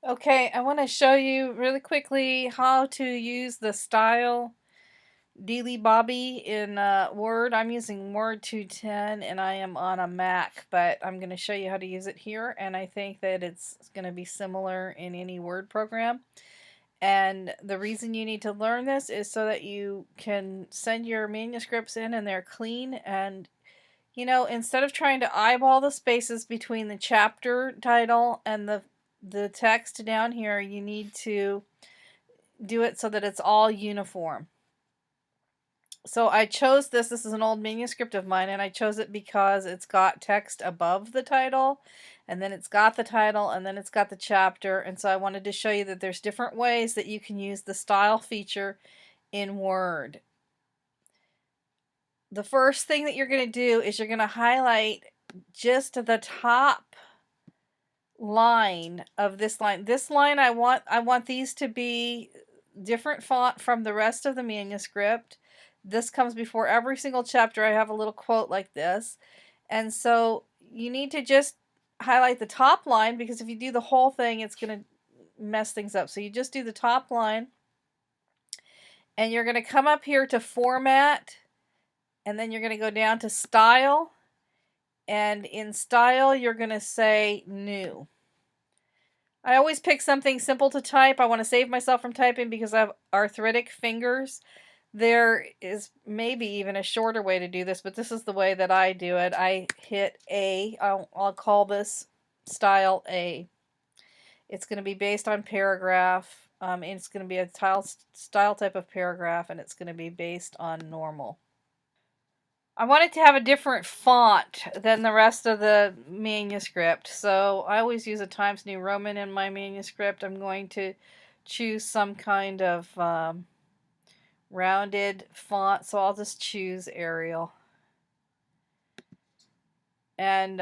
Okay, I want to show you really quickly how to use the style Dealy Bobby in Word. I'm using Word 210 and I am on a Mac, but I'm going to show you how to use it here, and I think that it's going to be similar in any Word program. And the reason you need to learn this is so that you can send your manuscripts in and they're clean. And instead of trying to eyeball the spaces between the chapter title and the text down here, you need to do it so that it's all uniform. So I chose this. This is an old manuscript of mine, and I chose it because it's got text above the title, and then it's got the title, and then it's got the chapter. And so I wanted to show you that there's different ways that you can use the style feature in Word. The first thing that you're going to do is you're going to highlight just the top line of this line. This line I want these to be different font from the rest of the manuscript. This comes before every single chapter. I have a little quote like this. And so you need to just highlight the top line, because if you do the whole thing, it's going to mess things up. So you just do the top line, and you're going to come up here to Format, and then you're going to go down to Style, and in Style you're going to say New. I always pick something simple to type. I want to save myself from typing because I have arthritic fingers. There is maybe even a shorter way to do this, but this is the way that I do it. I hit A. I'll call this style A. It's going to be based on paragraph. It's going to be a style type of paragraph, and it's going to be based on normal. I wanted to have a different font than the rest of the manuscript, so I always use a Times New Roman in my manuscript. I'm going to choose some kind of rounded font, so I'll just choose Arial. And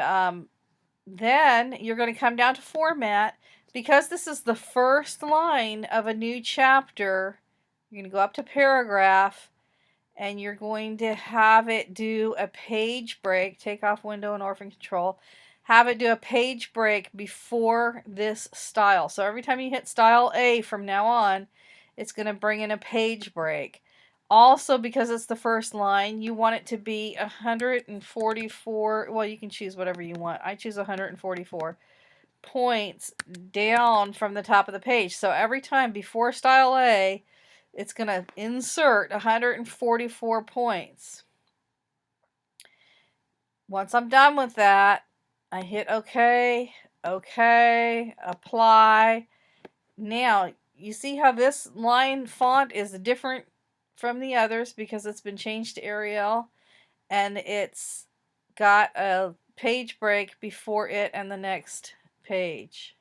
then you're going to come down to Format. Because this is the first line of a new chapter, you're going to go up to Paragraph, and you're going to have it do a page break. Take off window and orphan control. Have it do a page break before this style. So every time you hit style A from now on, it's going to bring in a page break. Also, because it's the first line, you want it to be 144. Well, you can choose whatever you want. I choose 144 points down from the top of the page. So every time before style A, it's going to insert 144 points. Once I'm done with that, I hit OK, OK, apply. Now, you see how this line font is different from the others because it's been changed to Arial, and it's got a page break before it and the next page.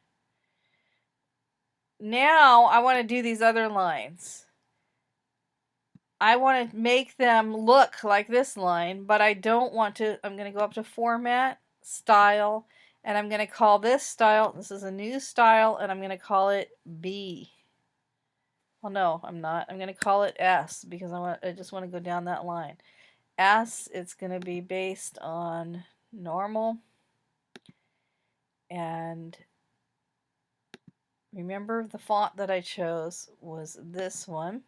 Now I want to do these other lines. I want to make them look like this line, but I don't want to. I'm going to go up to Format, Style, and I'm going to call this style, this is a new style, and I'm going to call it B. Well, no, I'm not. I'm going to call it S because I just want to go down that line. S, it's going to be based on normal. And remember, the font that I chose was this one.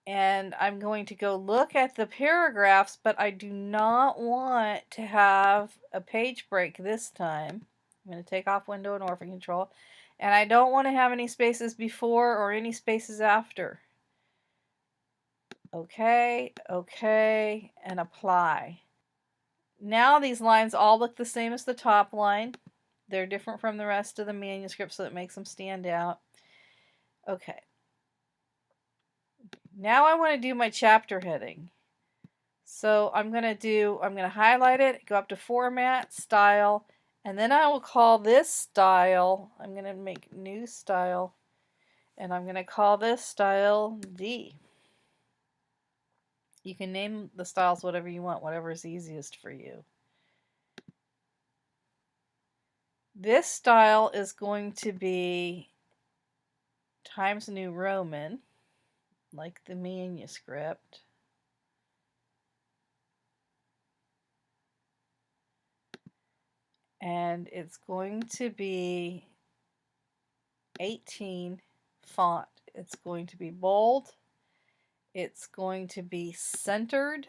And I'm going to go look at the paragraphs, but I do not want to have a page break this time. I'm going to take off window and orphan control. And I don't want to have any spaces before or any spaces after. Okay, okay, and apply. Now these lines all look the same as the top line. They're different from the rest of the manuscript, so it makes them stand out. Okay. Now I want to do my chapter heading. So I'm going to highlight it, go up to Format, Style, and then I will call this style, I'm going to make new style, and I'm going to call this style D. You can name the styles whatever you want, whatever is easiest for you. This style is going to be Times New Roman, like the manuscript. And it's going to be 18 font. It's going to be bold, it's going to be centered,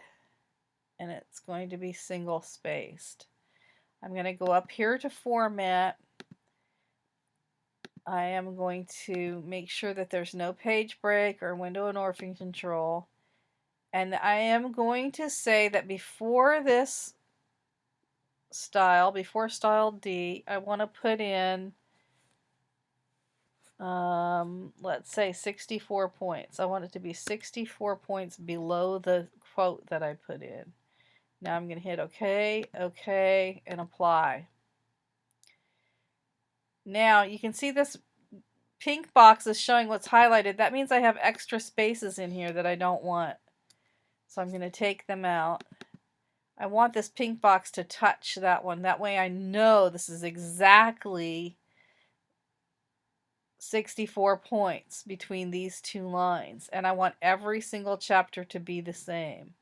and it's going to be single spaced. I'm going to go up here to format. I am going to make sure that there's no page break or window and orphan control. And I am going to say that before this style, before style D, I want to put in, let's say 64 points. I want it to be 64 points below the quote that I put in. Now I'm going to hit OK, OK, and apply. Now you can see this pink box is showing what's highlighted. That means I have extra spaces in here that I don't want. So I'm going to take them out. I want this pink box to touch that one. That way I know this is exactly 64 points between these two lines. And I want every single chapter to be the same.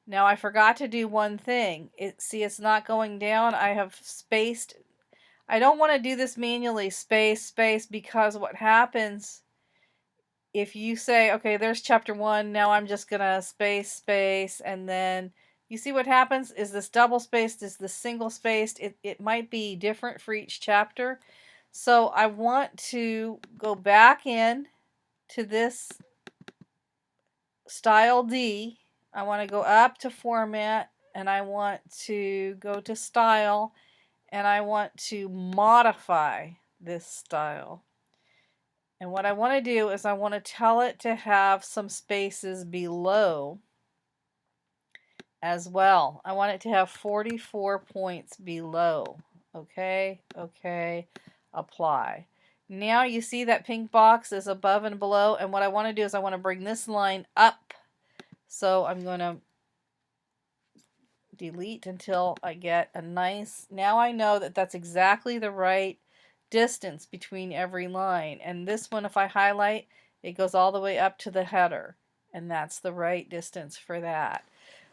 Now I forgot to do one thing. See, it's not going down. I have spaced. I don't want to do this manually, space, because what happens if you say, okay, there's chapter 1, now I'm just going to space, and then you see what happens is this double spaced, is this single spaced. It might be different for each chapter. So I want to go back in to this style D. I want to go up to format, and I want to go to style, and I want to modify this style. And what I want to do is I want to tell it to have some spaces below as well. I want it to have 44 points below. Okay, okay, apply. Now you see that pink box is above and below, and what I want to do is I want to bring this line up. So I'm going to delete until I get a nice, now I know that that's exactly the right distance between every line. And this one, if I highlight, it goes all the way up to the header, and that's the right distance for that.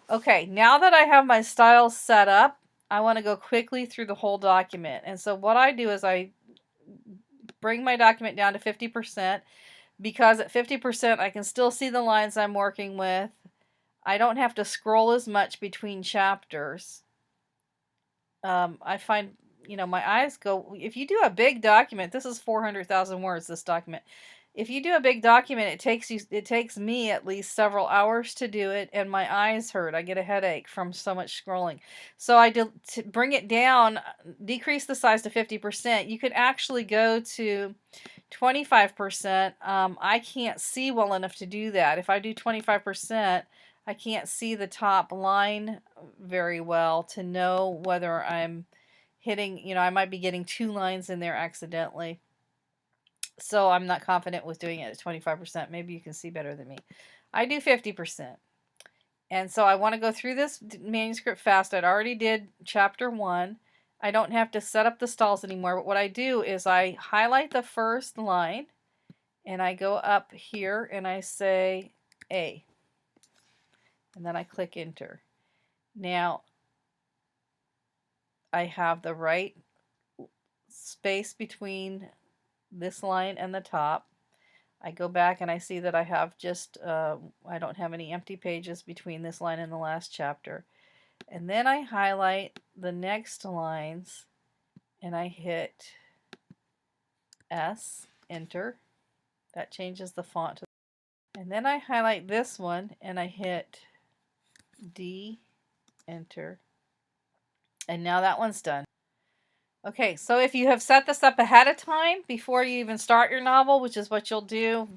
Okay, now that I have my styles set up, I want to go quickly through the whole document. And so what I do is I bring my document down to 50%, because at 50% I can still see the lines I'm working with. I don't have to scroll as much between chapters. I find, my eyes go, if you do a big document, this is 400,000 words, this document. If you do a big document, it takes me at least several hours to do it, and my eyes hurt. I get a headache from so much scrolling. So to bring it down, decrease the size to 50%. You could actually go to 25%. I can't see well enough to do that. If I do 25%, I can't see the top line very well to know whether I'm hitting, I might be getting 2 lines in there accidentally. So I'm not confident with doing it at 25%. Maybe you can see better than me. I do 50%. And so I want to go through this manuscript fast. I'd already did chapter 1. I don't have to set up the stalls anymore, but what I do is I highlight the first line, and I go up here and I say A. And then I click enter. Now I have the right space between this line and the top. I go back and I see that I have just, I don't have any empty pages between this line and the last chapter. And then I highlight the next lines and I hit S, enter. That changes the font. And then I highlight this one and I hit D, enter. And now that one's done. Okay, so if you have set this up ahead of time, before you even start your novel, which is what you'll do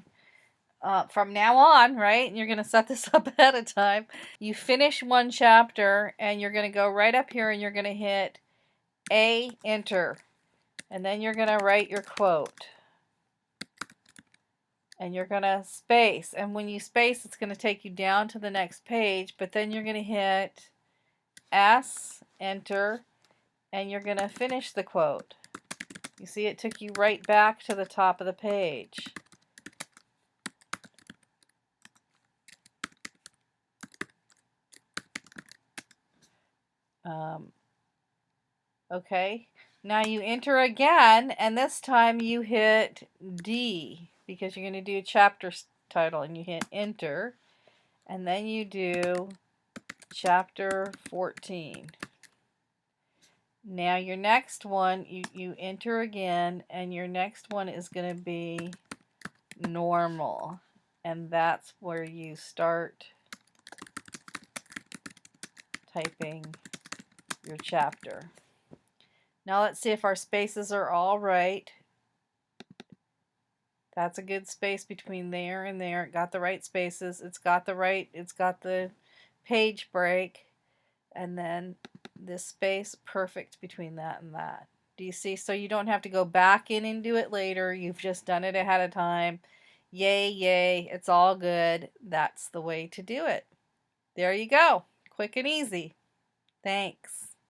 from now on, right? And you're going to set this up ahead of time. You finish one chapter and you're going to go right up here and you're going to hit A, enter. And then you're going to write your quote. And you're going to space. And when you space, it's going to take you down to the next page. But then you're going to hit S, enter. And you're going to finish the quote. You see, it took you right back to the top of the page. Okay, Now you enter again, and this time you hit D because you're going to do a chapter title, and you hit enter, and then you do chapter 14. Now your next one, you enter again, and your next one is going to be normal, and that's where you start typing your chapter. Now let's see if our spaces are all right. That's a good space between there and there. It got the right spaces. It's got the page break, and then this space perfect between that and that. Do you see? So you don't have to go back in and do it later. You've just done it ahead of time. Yay, yay. It's all good. That's the way to do it. There you go. Quick and easy. Thanks.